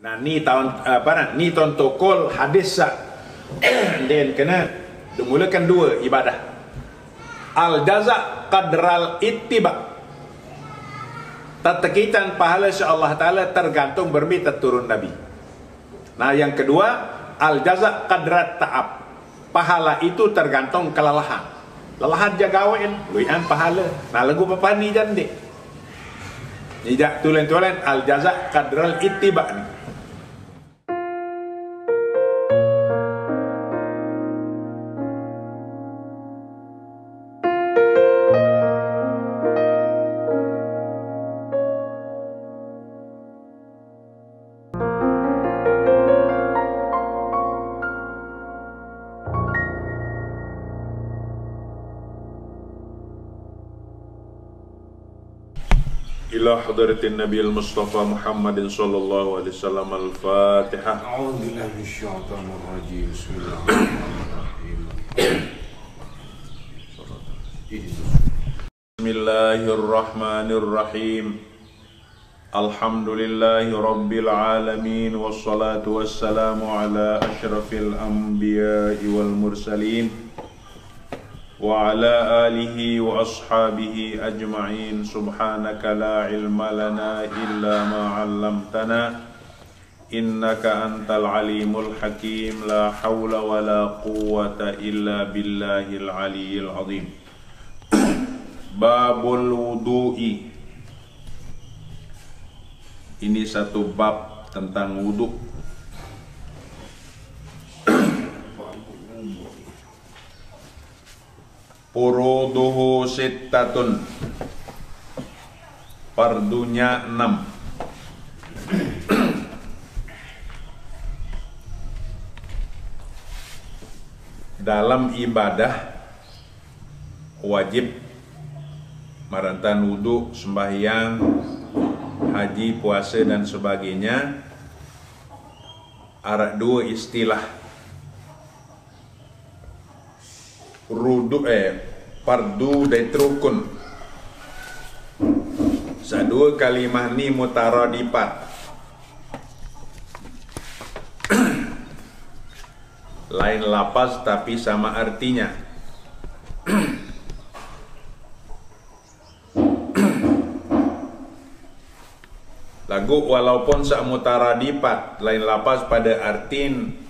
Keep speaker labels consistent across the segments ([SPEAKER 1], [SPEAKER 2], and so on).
[SPEAKER 1] Nah ni tahun ni tahun tokol hadis sak dan kena dimulakan dua ibadah. Al jaza qadral ittiba. Tatakitan pahala insya-Allah taala tergantung bermita turun Nabi. Nah yang kedua al jaza qadrat ta'ab. Pahala itu tergantung kelelahan. Lelahan jagawen, luihan pahala. Nah lagu papani jande. Nijak tulen-tulen al jaza qadral ittiba ni. إلى حضرة النبي المصطفى محمد صلى الله عليه وسلم الفاتحة.
[SPEAKER 2] أعوذ بالله من الشيطان الرجيم. بسم الله الرحمن الرحيم.
[SPEAKER 1] بسم الله الرحمن الرحيم. الحمد لله رب العالمين والصلاة والسلام على أشرف الأنبياء والمرسلين وعلى آله وأصحابه أجمعين. سبحانك لا علم لنا إلا ما علمتنا إنك أنت العليم الحكيم. لا حول ولا قوة إلا بالله العلي العظيم. Babul wudu'i. Ini satu bab tentang wudu. Furuduhu sittatun. Fardunya 6. Dalam ibadah wajib marantan wudu, sembahyang, haji, puasa dan sebagainya. Ada dua istilah. Fardu dan rukun. Sadua kalimah ni mutaradipat. Lain lapas tapi sama artinya. Lagu walaupun sak mutaradipat, lain lapas pada artin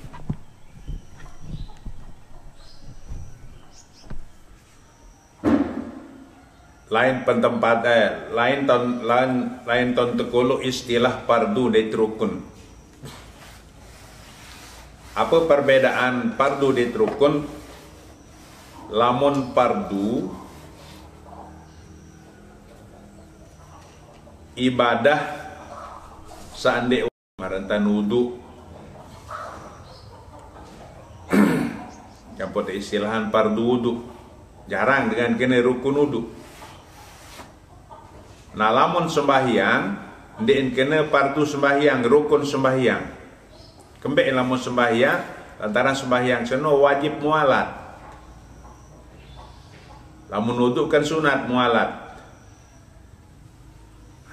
[SPEAKER 1] lain pentempat lain ton tekulu istilah fardu dan rukun. Apa perbedaan fardu dan rukun? Lamun fardu ibadah saande marantan wudu. Yang pada istilahan fardu wudu. Jarang dengan kena rukun wudu. Nah lamun sembahyang ndek kena fardu sembahyang, rukun sembahyang. Kembek lamun sembahyang, lantaran sembahyang seno wajib mualat. Lamun wudu kan sunat mualat.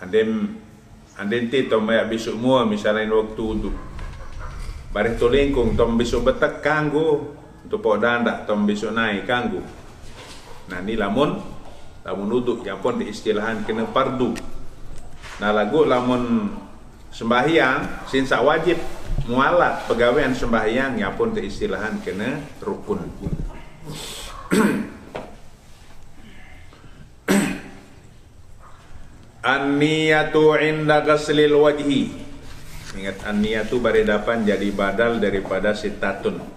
[SPEAKER 1] Andem ti tom ya besok mua misalnya waktu wudu. Barih to lingkung tom besok betek kanggo, untuk podan dak tom besok naik kanggo. Nah ni lamun wudu yang pun diistilahan kena fardu. Nah lagu lamun sembahyang sinsa wajib mualat pegawaian sembahyang yang pun diistilahan kena rukun. An-niyatu inda ghaslil wajhi. Ingat an-niyatu baridapan jadi badal daripada sitatun.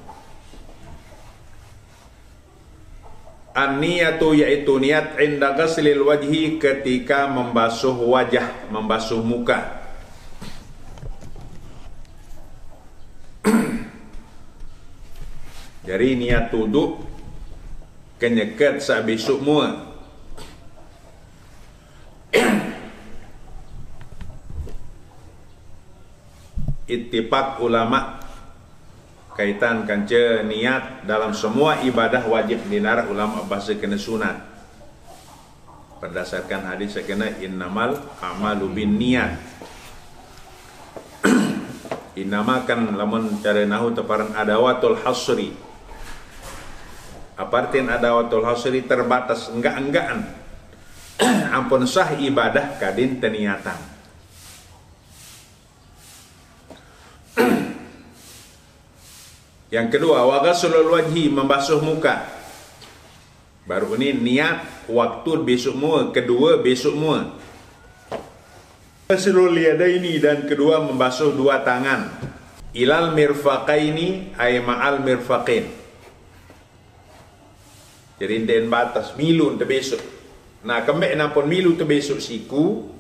[SPEAKER 1] An-niyatu yaitu niat inda ghaslil wajhi ketika membasuh wajah, membasuh muka. Jadi niat wudu kenyeket sabisuk mua. Ittifaq ulama kaitan kanca niat dalam semua ibadah wajib dinar ulama bahasa kena sunat. Berdasarkan hadis kena innamal amalu bin niat. Inamakan lamun cara nahu teparan adawatul hasri. Apartin adawatul hasri terbatas enggak-enggaan. Ampun sah ibadah kadin teniatan. Yang kedua, wa ghaslul wajhi, membasuh muka. Baru ini niat waktu besok mua, kedua besok mua. Ghaslul yadaini, dan kedua membasuh dua tangan. Ilal mirfaqaini ay ma'al mirfaqin. Jadi den batas milu te besok. Nah, kembek nampun milu te besok siku.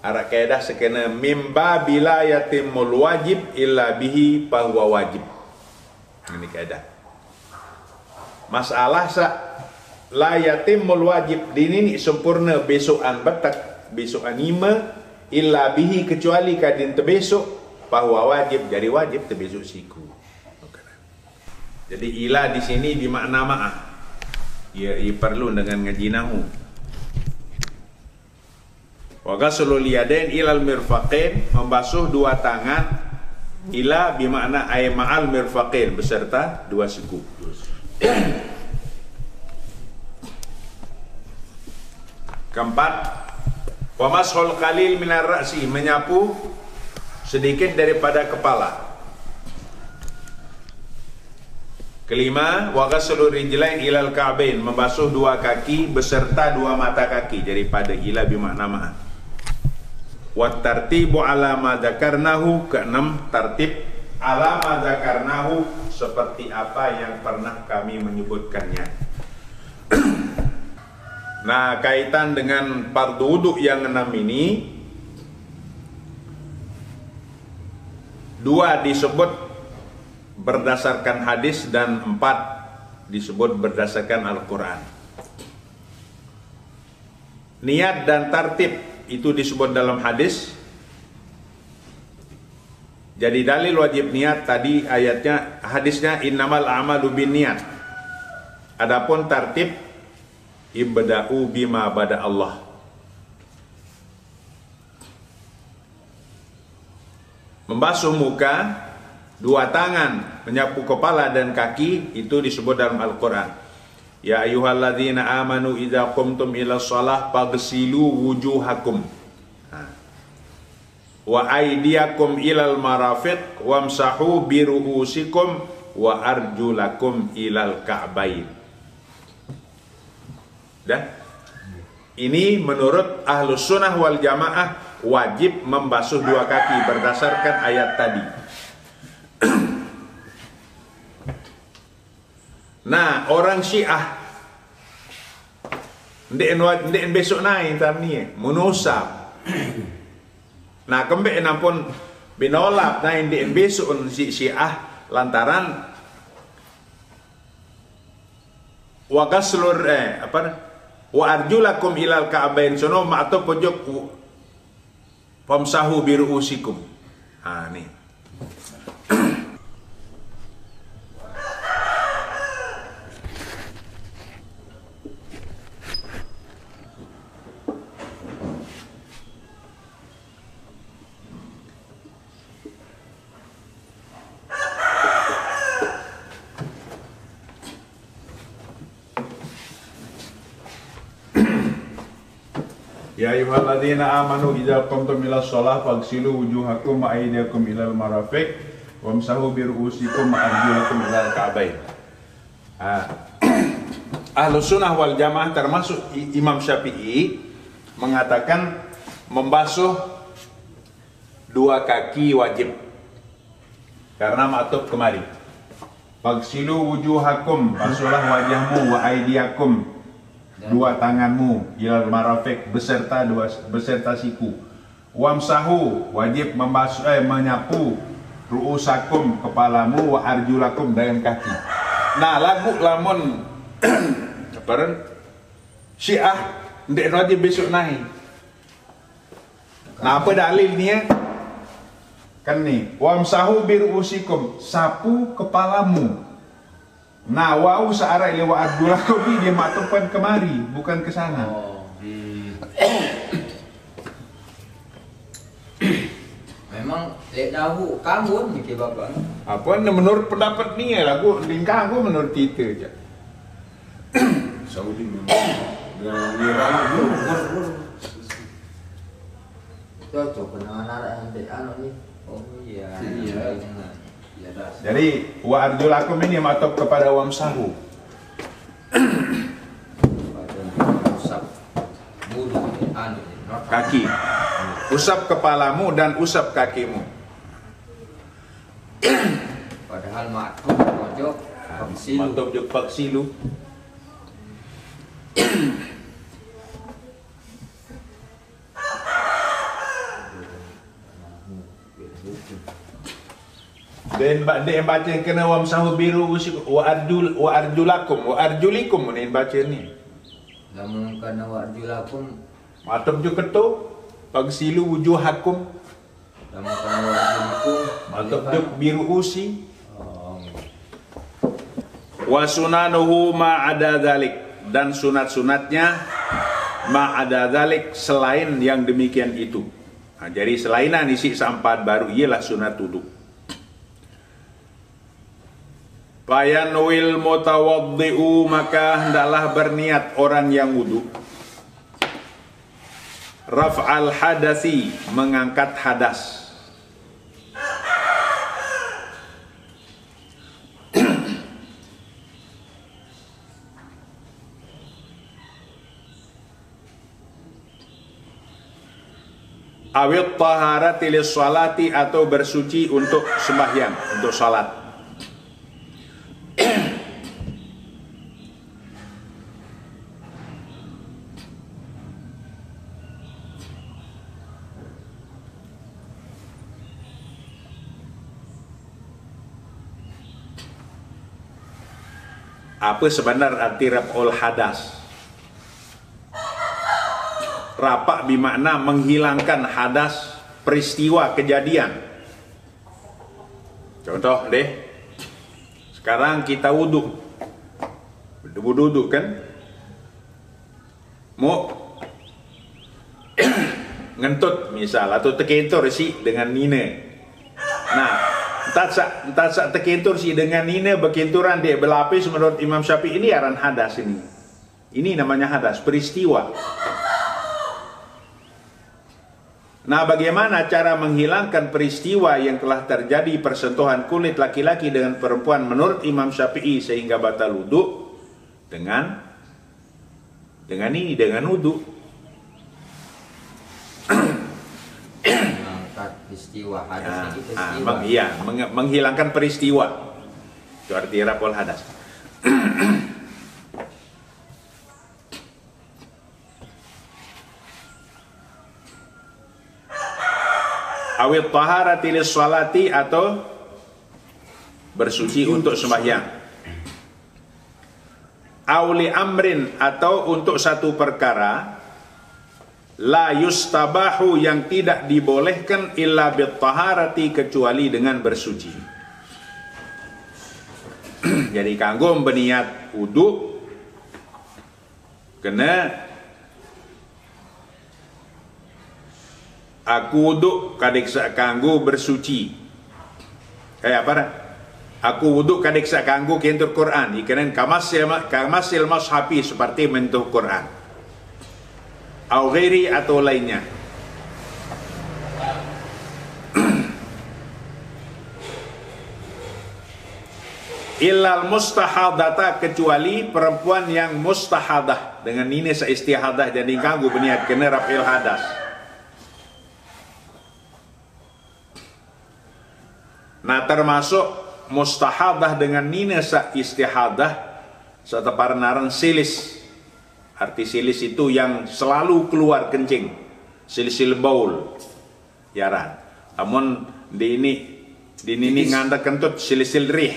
[SPEAKER 1] Arak kaedah sekena mimba bila yatimul wajib illa bihi bahwa wajib. Ini kaedah. Masalah la yatimul wajib dini sempurna besokan batak, besokan ima illa bihi, kecuali kadin te besok bahwa wajib, jadi wajib te besok siku. Jadi ila di sini bermakna ma'ah. Ia perlu dengan ngaji nahu. Wa ghaslul yadain ilal mirfaqain, membasuh dua tangan. Ila bermakna ay ma'al mirfaqain, beserta dua siku. Keempat, wa mashul qalil minar ra'si, menyapu sedikit daripada kepala. Kelima, wa ghaslul rijlain ilal ka'bain, membasuh dua kaki beserta dua mata kaki, daripada ila bermakna ma'a. Wa tartibu ala ma dzakarnahu, keenam tartib ala ma dzakarnahu, seperti apa yang pernah kami menyebutkannya. Nah, kaitan dengan fardu wudu yang 6 ini, dua disebut berdasarkan hadis dan 4 disebut berdasarkan Al-Quran. Niat dan tartib itu disebut dalam hadis. Jadi dalil wajib niat tadi ayatnya, hadisnya innamal a'malu binniyat. Adapun tartib ibda'u bima bada Allah. Membasuh muka, dua tangan, menyapu kepala dan kaki, itu disebut dalam Al-Quran. Ya ayyuhalladzina amanu idza qumtum ila shalah faghsilu wujuhakum wa aydiyakum ilal marafiq wamsahu bi ru'usikum wa arjulakum ilal ka'bain. Dah. Ini menurut Ahlus Sunnah wal Jamaah wajib membasuh dua kaki berdasarkan ayat tadi. Nah, orang Syiah ndek besok naik tam ni menusab. Nah, kembek nampun binolap naik ndek besok si Syiah lantaran wa ghaslur wa arjulakum ilal ka'bain sono ma atau pojok famsahu bi ru'usikum. Nih. Ya ayyuhalladzina amanu idza qumtum ila shalah faghsilu wujuhakum wa aydiyakum ilal marafiq wamsahu bi ru'usikum wa arjulakum ilal ka'bain. Ahlus Sunnah wal Jamaah termasuk Imam Syafi'i mengatakan membasuh dua kaki wajib. Karena maktub kemari. Faghsilu wujuhakum, basuhlah wajahmu, wa aydiyakum, dua tanganmu, ilal marafiq, beserta siku. Wamsahu, wajib membasuh menyapu, ru'usakum, kepalamu, wa arjulakum, dengan kaki. Nah, lagu lamun Syiah ndek wajib besok naik. Nah, apa dalilnya? Kan nih, wamsahu bi ru'usikum, sapu kepalamu. Nah, wau searah ila wa arjulakum, dia maktubkan kemari, bukan ke sana.
[SPEAKER 3] Memang Lek dahu kamun mikir bapak.
[SPEAKER 1] Apa menurut pendapat ni lah aku lingkang aku menurut kita je.
[SPEAKER 2] Saudi memang dengan merah tu.
[SPEAKER 3] Cocok kena anak yang anu ni. Oh iya.
[SPEAKER 2] Iya.
[SPEAKER 3] Ya dah.
[SPEAKER 1] Jadi wa arjulakum ini matok kepada wamsahu.
[SPEAKER 3] Usap bulu ni anu ni.
[SPEAKER 1] Kaki. Usap kepalamu dan usap kakimu.
[SPEAKER 3] Padahal matuk pojok silu.
[SPEAKER 1] Matok juk pak silu. Dan dia baca kena wamsahu biru wa arjulikum ni baca ni.
[SPEAKER 3] Namun kana warjulakum,
[SPEAKER 1] Matok juk ketuk pagsilu wujuhakum.
[SPEAKER 3] namun kana warjulakum,
[SPEAKER 1] Matok juk biru usi.
[SPEAKER 3] Oh.
[SPEAKER 1] Wa sunanuhu ma ada dzalik, dan sunat-sunatnya ma ada dzalik selain yang demikian itu. Nah, jadi selainan isi seempat baru ialah sunat wudu. Fayanwil mutawaddi'u, maka hendaklah berniat orang yang wudu. Raf'al hadasi, mengangkat hadas. Awit taharati lis salati, atau bersuci untuk sembahyang, untuk salat. Apa sebenar arti raf'ul hadas? Rapak bermakna menghilangkan hadas peristiwa kejadian. Contoh deh, sekarang kita wuduk, wuduk kan, mau ngentut misal atau tekentur si dengan nina. Nah, entah sak tekentur si dengan nina berkenturan dia berlapis menurut Imam Syafi'i, ini aran hadas ini. Ini namanya hadas peristiwa. Nah, bagaimana cara menghilangkan peristiwa yang telah terjadi persentuhan kulit laki-laki dengan perempuan menurut Imam Syafi'i sehingga batal wudu? Dengan ini, dengan wudu.
[SPEAKER 3] Mengangkat peristiwa hadas itu peristiwa.
[SPEAKER 1] Iya, menghilangkan peristiwa. Itu arti raf'ul hadas. Awit taharati lis salati, atau bersuci untuk sembahyang. Auli amrin, atau untuk satu perkara la yustabahu, yang tidak dibolehkan illa bit taharati, kecuali dengan bersuci. Jadi kanggo berniat wudu kena aku wuduk kadek sak kanggo bersuci. Kayak apa? Aku wuduk kadek sak kanggo kentur Quran. Ikanan kamasil mashafi, seperti mentuh Quran. Au ghairi, atau lainnya. Illal mustahadata, kecuali perempuan yang mustahadah dengan ini seistihadah, jadi kanggo berniat kena raf'il hadas. Nah, termasuk mustahadah dengan nina sa istihadah sataparnaran silis. Arti silis itu yang selalu keluar kencing, silisil baul yaran. Namun di ini nganda kentut silisil rih.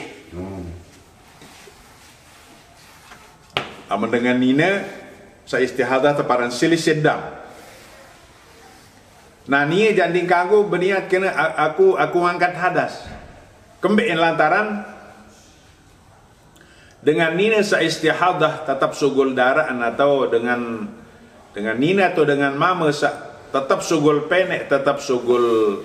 [SPEAKER 1] Namun dengan nina sa istihadah taparan silisil dam. Nah, ni janding kanggo berniat kena aku angkat hadas. Kembali lantaran dengan nina sa istihadah tetap sugul darah, atau dengan nina atau dengan mama sa tetap sugul penek, tetap sugul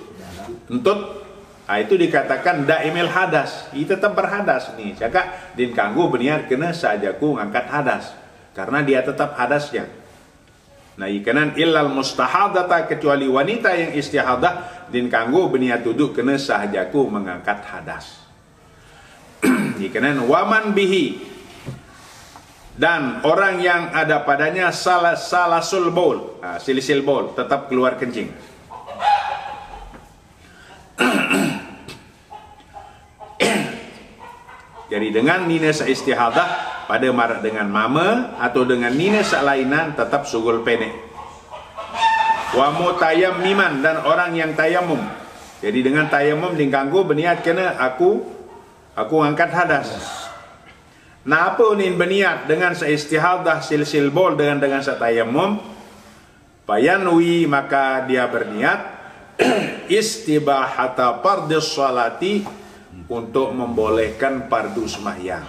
[SPEAKER 1] entut, Itu dikatakan daimil hadas. Ia tetap berhadas nih. Cakap din kanggo berniat kena sajaku ngangkat hadas. Karena dia tetap hadasnya. Nah, ikanan illal mustahadata, kecuali wanita yang istihadah din kanggo berniat duduk kena sajaku mengangkat hadas. Ikanan waman bihi, dan orang yang ada padanya salasul baul, silisil baul, tetap keluar kencing. Jadi dengan nina seistihadah pada marak dengan mama atau dengan nina selainan tetap sugul pendek. Wa mutayammiman, dan orang yang tayamum. Jadi dengan tayamum dingkanggu berniat kena aku angkat hadas. Nah, apa ni berniat dengan seistihadah silsil bol dengan setayamum? Payanwi, maka dia berniat istibahata fardhis salati, untuk membolehkan fardu sembahyang.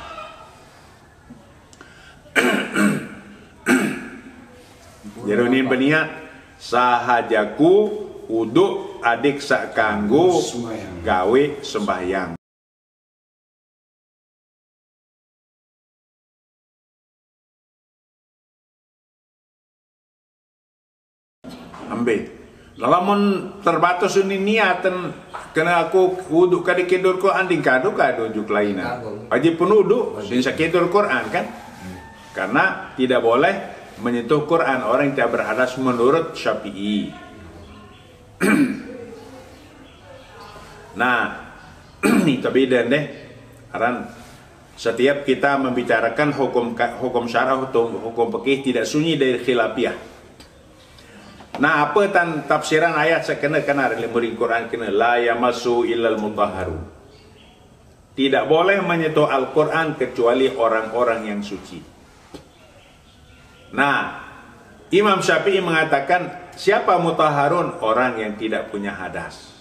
[SPEAKER 1] Jadi ini berniat sahajaku uduk adik sak kanggo gawe sembahyang. Ambil. Lamun terbatas ini niatan kena aku wuduk kadi kedur Quran ding kado juk lainnya. Wajib pun wuduk din sakedur Quran kan? Karena tidak boleh menyentuh Quran orang yang tidak berhadas menurut Syafi'i. Nah, ini beda deh. Karena setiap kita membicarakan hukum syarah atau hukum fikih tidak sunyi dari khilafiyah. Nah, apa tafsiran ayat sekena dari murid Quran kena la yamassu illal mutahharun. Tidak boleh menyentuh Al-Quran kecuali orang-orang yang suci. Nah, Imam Syafi'i mengatakan siapa mutahharun? Orang yang tidak punya hadas.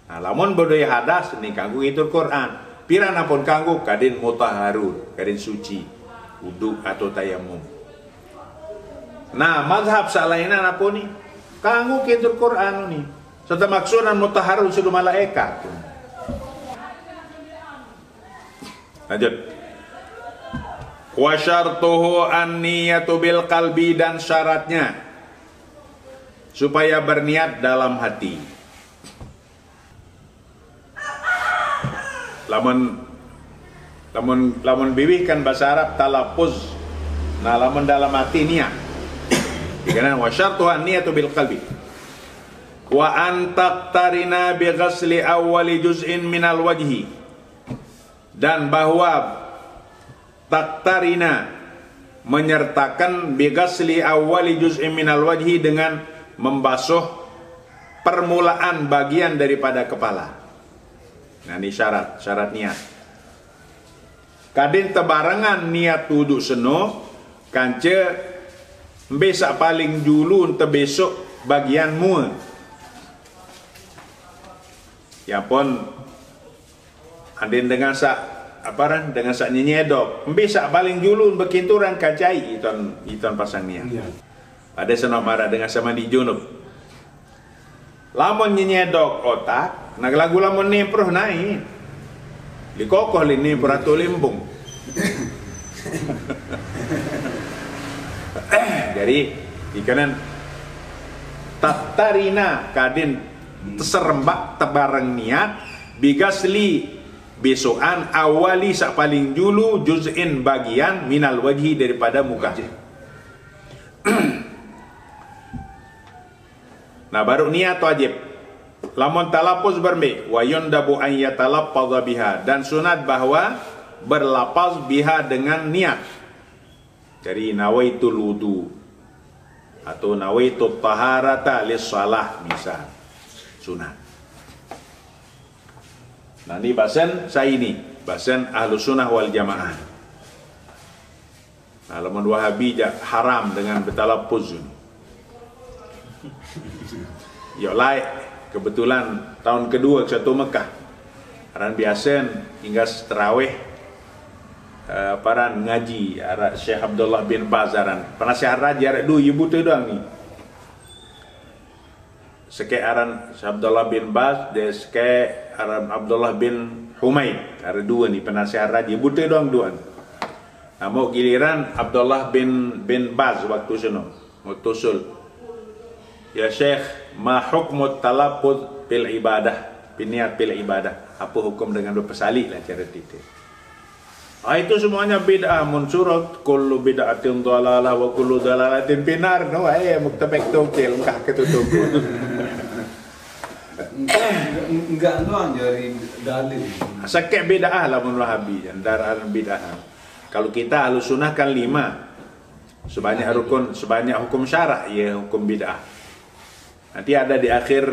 [SPEAKER 1] Nah, lamun bodoi hadas ni kanggo itu Quran. Pirana pun kanggo kadin mutahharun, kadin suci, wudu atau tayamum. Nah, mazhab salainan apa ni? Kanggo kitul Quran ni. Serta maksudan mutahharun sudah malaikat. Lanjut. Wa syartuhu an-niyatu bil qalbi, dan syaratnya supaya berniat dalam hati. Lamun bibih kan bahasa Arab talaffuz. Nah, lamun dalam hati niat. Dikarenakan wa syartuhu an-niyatu bil qalbi. Wa an taqtarina bi ghasli awwali juz'in minal wajhi. Dan bahwa taktarina menyertakan bighasli awwali juz'in minal wajhi, dengan membasuh permulaan bagian daripada kepala. Nah, ini syarat niat. Kadin tebarengan niat wudu seno kance besak paling dulu untuk besok bagian mua. Ya pun adin dengan dengan sak nyedok besak paling dulu berkinturan kacai iton pasang niat. Ada senok marah dengan sama di junub. Lamun nyedok otak, nak lagu lamun ni proh naik. Likokoh ini peratu limbung. Jadi ikanan taktarina kadin terserembak tebareng niat bigasli besokan awali sak paling dulu juz'in bagian minal wajhi daripada muka. Nah, baru niat wajib. Lamun talaffuz bermi wa yundabu an yatalaffadha biha, dan sunat bahwa berlapaz biha dengan niat. Jadi nawaitul wudu atau nawaitut taharata lis shalah misal sunat. Nah, ini bahasan saya ini, bahasan Ahlus Sunnah wal Jamaah. Nah, lamun Wahabi haram dengan bertalaffuz. Yo lai kebetulan tahun kedua ke satu Mekah. Aran biasa hingga terawih paran ngaji ara Syekh Abdullah bin Baz aran. Penasihat raja ara du ibu tu doang ni. Seke aran Syekh Abdullah bin Baz des ke Abdullah bin Humaid. Ada dua ni penasihat raja. Buta doang dua. Mau giliran Abdullah bin Baz waktu sana. Mutusul. Ya Syekh, ma hukmut talaffuz bil ibadah? Biniat bil ibadah. Apa hukum dengan berpersalik lah cara titik. Itu semuanya bid'ah munsurat, kullu bid'atin dhalalah wa kullu dhalalatin finar. No, muktabek tokil engkah ketutup.
[SPEAKER 2] Enggak doang dari dalil.
[SPEAKER 1] Sakit bid'ah lah mun Wahabi, darah bid'ah. Kalau kita Ahlus Sunnah kan 5. Sebanyak rukun, sebanyak hukum syarak ya hukum bid'ah. Nanti ada di akhir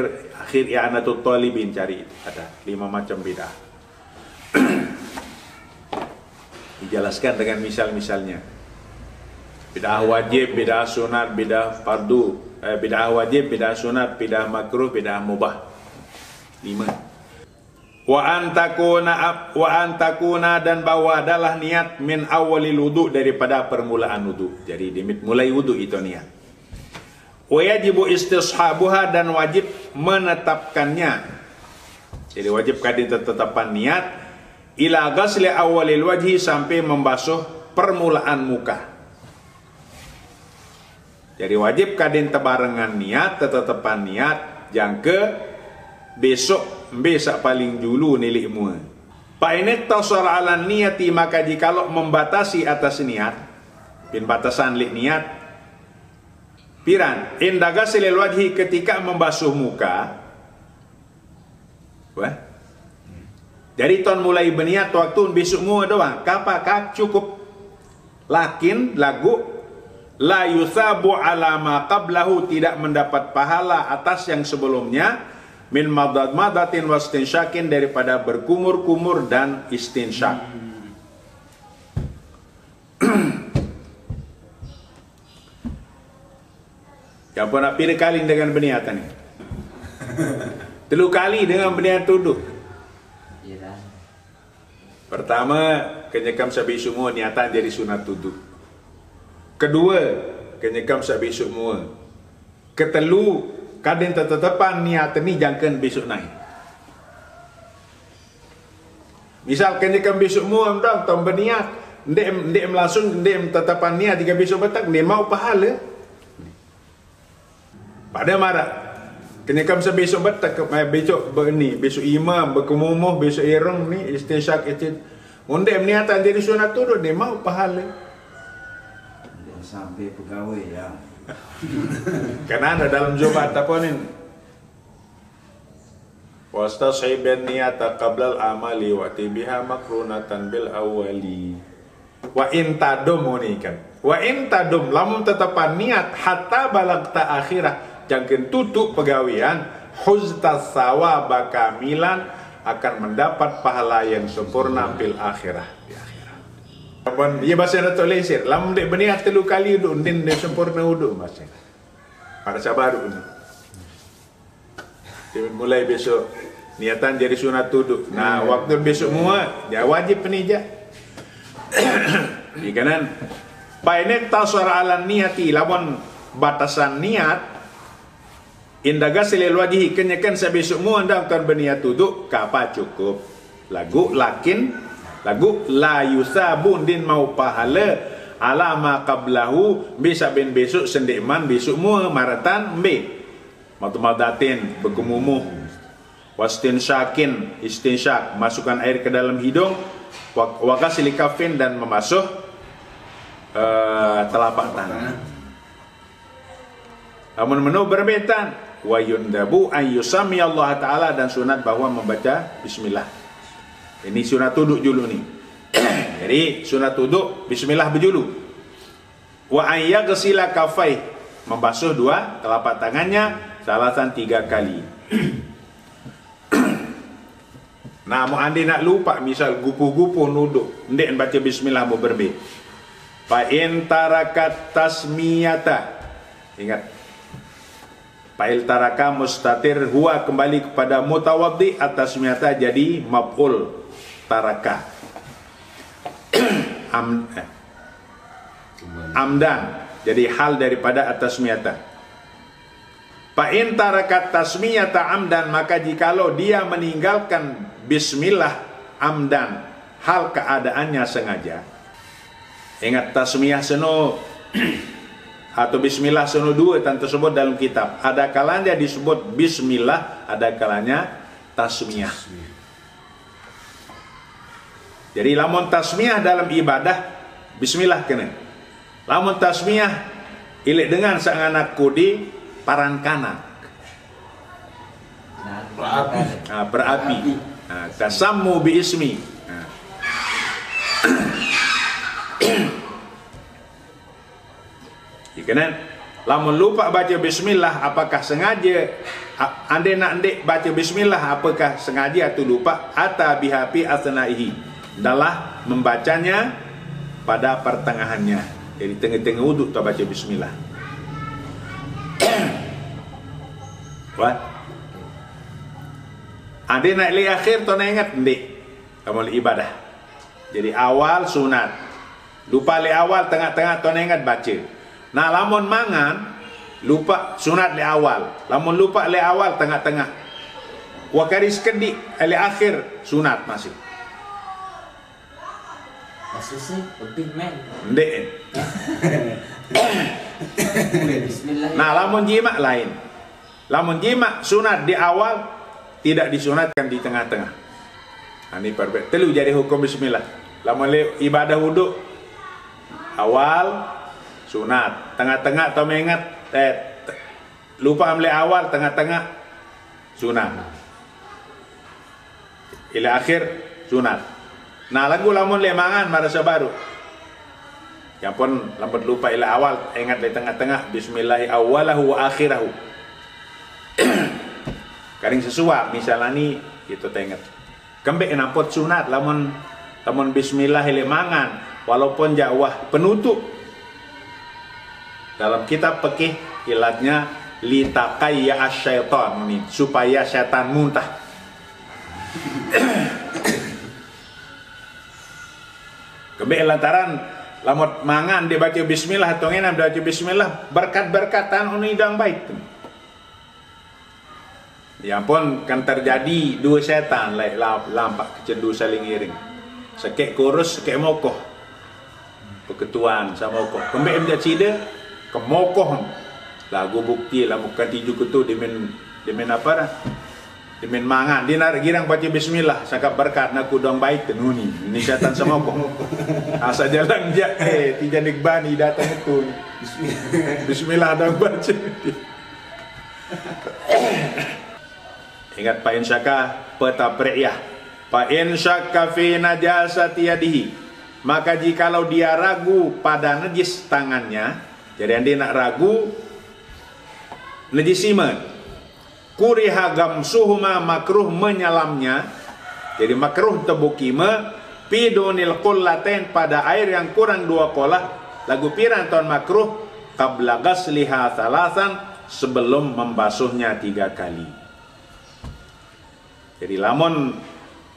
[SPEAKER 1] i'anatul talibin cari ada 5 macam bid'ah. Dijelaskan dengan misal-misalnya. Bid'ah wajib, bid'ah sunat, bid'ah fardu, bid'ah wajib, bid'ah sunat, bid'ah makruh, bid'ah mubah. 5. Wa antakuna dan bawa adalah niat min awalil wudu daripada permulaan wudu. Jadi mulai wudu itu niat. Wa yajibu istishabuha dan wajib menetapkannya. Jadi wajib kadin tetetapan niat ila ghasli awalil wajhi sampai membasuh permulaan muka. Jadi wajib kadin tebarengan niat, tetetapan niat jangka besok paling dulu nilik mua. Fa in tasara ala niyati maka jikalau membatasi atas niat, bin batasan lik niat piran inda ghasli wajhi ketika membasuh muka. Wah. Jadi ton mulai berniat waktu besok mua doang. Kapakah cukup? Lakin lagu la yusabu ala ma qablahu tidak mendapat pahala atas yang sebelumnya min madatin wastinsyakin daripada berkumur-kumur dan istinsyak. Yang pernah pilih kali dengan berniatan ni? 3 kali dengan berniat duduk. Pertama, kenyekam sabi semua niatan jadi sunat duduk. Kedua, kenyekam sabi semua. Ketelu, kadang tetetapan niat ni jangkan besok naik. Misal kenyekam besok semua dah tom berniat, ndek langsung ndek tetapan niat jika besok petang ndek mau pahala. Pada marah. Kenyekam sebesok betak besok berni, besok imam berkemumuh, besok irung ni istinsyak itu. Undem niatan jadi sunat turun dia mau pahala.
[SPEAKER 3] Dia sampai pegawai ya.
[SPEAKER 1] Karena ada dalam Jumat apa ni? Wastashiban niyata qabla al-amali wa tibiha makrunatan bil awali. Wa in tadum ni kan. Wa in tadum lamun tetapan niat hatta balagta akhirah. Jangan tutup pegawian huzta sawaba kamilan akan mendapat pahala yang sempurna fil akhirah di akhirat. Apun ia bahasa Datuk Lesir, lam dek berniat 3 kali uduk din dia sempurna uduk bahasa. Pada sabar ni. Mulai besok niatan jadi sunat uduk. Nah, waktu besok mua dia wajib penija. Di kanan bainin tasara ala niyati lawan batasan niat indaga silil wajihi kenyakan sebesok mu anda akan berniat duduk kapa cukup lagu lakin lagu la yusabun din mau pahala ala ma qablahu bisa ben besok sendikman besok mu maratan be matumadatin berkumumuh wastinsyakin istinsyak masukkan air ke dalam hidung wakasili kafin dan memasuh telapak tangan. Namun menu berbetan wa yundabu an yusami Allah Ta'ala dan sunat bahwa membaca bismillah. Ini sunat duduk dulu ni. Jadi sunat duduk bismillah berjulu. Wa an yaghsila kafai membasuh 2 telapak tangannya salasan 3 kali. Nah, mau anda nak lupa misal gupu-gupu nuduk ndek baca bismillah mau berbeza. Fa in tarakat tasmiyata. Ingat. Fa'il taraka mustatir huwa kembali kepada mutawaddi atas miyata jadi maf'ul taraka. Amdan jadi hal daripada atas miyata. Fa in tarakat tasmiyata amdan, maka jikalau dia meninggalkan bismillah amdan, hal keadaannya sengaja. Ingat tasmiyah seno atau bismillah seno dua tan tersebut dalam kitab. Ada kalanya disebut bismillah, ada kalanya tasmiyah. Jadi lamun tasmiyah dalam ibadah bismillah kena. Lamun tasmiyah ilik dengan sang anak kudi parankana. Berapi. Tasammu bi ismi. Ikanan lamun lupa baca bismillah, apakah sengaja ande nak ndek baca bismillah, apakah sengaja atau lupa, ata bihapi asnaihi, adalah membacanya pada pertengahannya. Jadi tengah-tengah wuduk tu baca bismillah. What? Ande nak li akhir tu nak ingat ndek amal ibadah. Jadi awal sunat. Lupa li awal, tengah-tengah tu nak ingat baca. Nah, lamun mangan lupa sunat li awal. Lamun lupa li awal, tengah-tengah. Wakaris kedik li akhir sunat masih.
[SPEAKER 3] Masih sih lebih men.
[SPEAKER 1] Ndek.
[SPEAKER 3] Bismillah.
[SPEAKER 1] Nah, lamun jima lain. Lamun jima sunat di awal, tidak disunatkan di tengah-tengah. Ini perbedaan. Telu jadi hukum bismillah. Lamun ibadah wuduk awal sunat, tengah-tengah atau mengingat lupa ambil awal, tengah-tengah sunat, ila akhir sunat. Nah, lagu lamun lemangan marasa baru. Ya pun lamun lupa ila awal, ingat di tengah-tengah bismillahi awwalahu wa akhirahu. Karing sesuap misalnya ni itu ingat. Kembek nampot sunat lamun bismillah lemangan walaupun jawah penutup. Dalam kitab fikih ilatnya litaqayya asyaitan, ini supaya setan muntah. Kembali lantaran lamut mangan dia baca bismillah atau ngena baca bismillah berkat-berkatan ini dang baik. Ya pun kan terjadi dua setan lampak kecendu saling iring. Sekek kurus, sekek mokoh. Peketuan sama mokoh. Kembali dia cida kemokoh lagu bukti lah bukan tiju kutu dimen apa dah dimen mangan dia nak girang baca bismillah sakap berkat nak kudang baik tenuni ini syaitan sama kok asa jalan jak tiga nikbani datang itu bismillah dah baca. Ingat pa in syaka petapriyah, pa in syaka fi najasati yadihi, maka jikalau dia ragu pada najis tangannya. Jadi anda nak ragu najisima, kuriha gamsuhuma, makruh menyalamnya. Jadi makruh tebukima pidonil qullatain, pada air yang kurang 2 kolah. Lagu piran ton makruh qabla ghasliha thalathan, sebelum membasuhnya 3 kali. Jadi lamun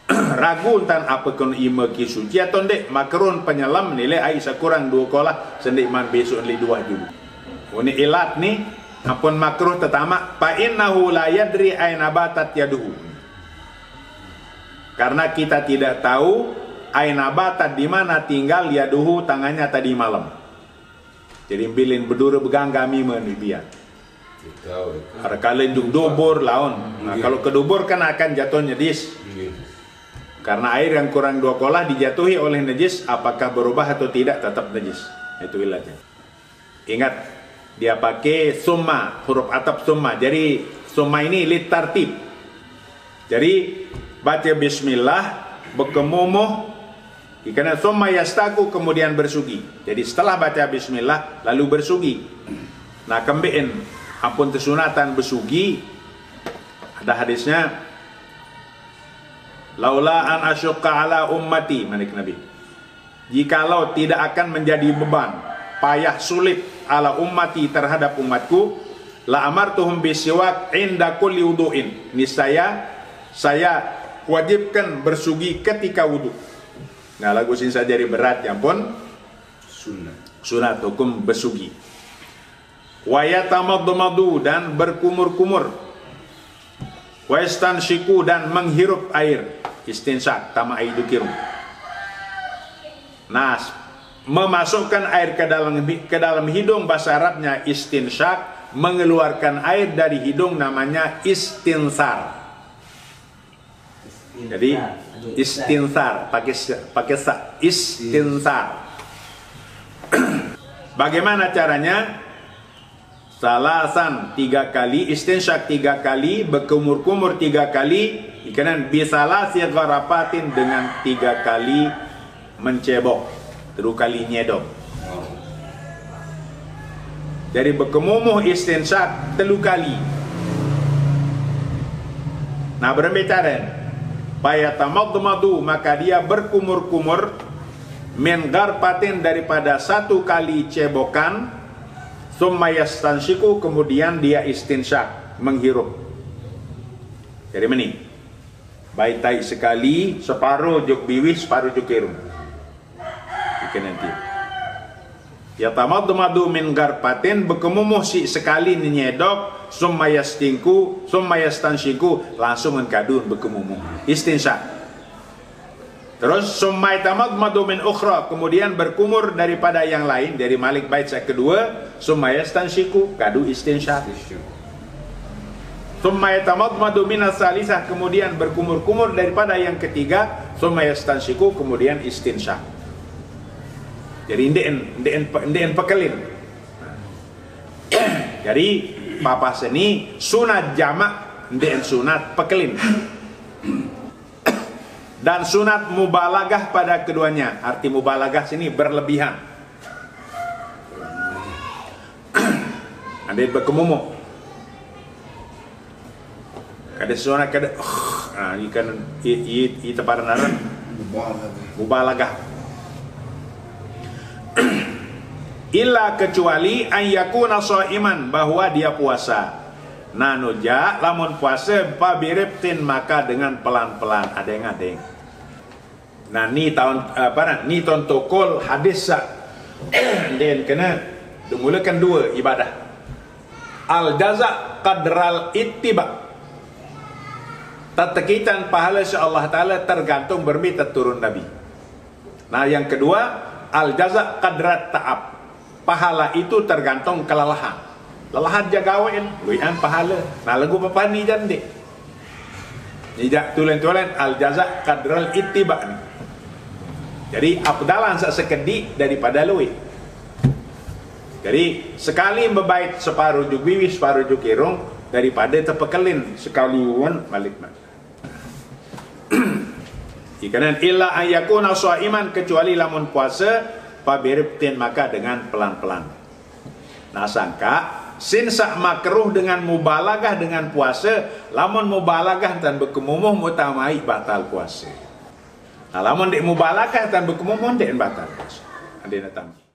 [SPEAKER 1] ragu tan apa kun ima ki suci atau ndek makruh penyelam nilai air sekurang 2 kolah sendik man besok li 2 dulu. Ini ilat ni apun makruh tetama fa innahu la yadri aina batat yaduhu. Karena kita tidak tahu aina batat di mana tinggal yaduhu, tangannya tadi malam. Jadi bilin berdura begang kami menibia. Ada kalian jung dobor laon. Nah, kalau kedobor kan akan jatuh najis. Karena air yang kurang 2 kolah dijatuhi oleh najis, apakah berubah atau tidak tetap najis. Itu ilatnya. Ingat, dia pakai summa, huruf atap summa. Jadi summa ini litartib. Jadi baca bismillah, berkemumuh, karena summa yastaku, kemudian bersugi. Jadi setelah baca bismillah lalu bersugi. Nah, kembeen ampun kesunatan bersugi, ada hadisnya, laula an asyqa ala ummati, manik Nabi, jikalau tidak akan menjadi beban, payah sulit ala ummati, terhadap umatku, la amartuhum bisiwak inda kulli wudu'in, niscaya saya wajibkan bersugi ketika wudu. Nah, lagu sin saja berat ya pun sunat hukum bersugi. wa yatamadmadu dan berkumur-kumur, wa yastanshiku dan menghirup air, istinsak tama aidu kirung. Nah, memasukkan air ke dalam hidung bahasa Arabnya istinsyak, mengeluarkan air dari hidung namanya istinsar. Jadi istinsar pakai sa, istinsar. Bagaimana caranya? Salasan 3 kali, istinsyak 3 kali, berkumur-kumur 3 kali, ikanan bisalasi gharafatin dengan 3 kali mencebok, 3 kali nyedok. Jadi berkemumuh istinsyak 3 kali. Nah, berbicara payatamadmadu, maka dia berkumur-kumur min gharfatin daripada 1 kali cebokan, summa yastanshiku kemudian dia istinsyak, menghirup. Jadi meni baitai sekali, separuh juk biwih, separuh juk irung. Ikan nanti yatamadmadu min gharfatin, berkemumuh si sekali nyedok, summa yastanshiku langsung engkadun berkemumuh istinsyak. Terus summa yatamadmadu min ukhra, kemudian berkumur daripada yang lain, dari malik bait yang kedua, summa yastanshiku kadu istinsyak. Summa yatamadmadu min as-salisah, kemudian berkumur-kumur daripada yang ketiga, summa yastanshiku kemudian istinsyak. Jadi ndeen pekelin. Jadi papa seni sunat jamak, ndeen sunat pekelin. Dan sunat mubalagah pada keduanya. Arti mubalagah sini berlebihan. Ada berkemumuh. Kada sunat kada ikan i teparanan mubalagah. Illa kecuali an yakuna shaiman, bahwa dia puasa. Nanuja lamun puasa pabiriptin, maka dengan pelan-pelan, adeng-adeng. Nah, ni tahun ni tontokol hadis sa den kena dimulakan 2 ibadah. Al jaza qadral ittiba, tatekitan pahala Allah Taala tergantung bermita turun Nabi. Nah, yang kedua al jaza qadrat ta'ab, pahala itu tergantung kelelahan. Lelahan jagawain, luian pahala. Nah, lagu apa ni jande? Tidak tulen-tulen al jaza qadral ittiba ni. Jadi afdalan sekedi daripada luwi. Jadi sekali membait separuh juk biwi, separuh juk irung, daripada tepekelin sekali wan malik. Ikanan illa ayakuna shaiman, kecuali lamun puasa pabiriptin, maka dengan pelan-pelan. Nah, sangka sinsak makruh dengan mubalagah dengan puasa, lamun mubalagah dan berkemumuh mutamai batal puasa. Nah, lamun dek mubalagah dan berkemumuh dek batal puasa. Ada nak tambah.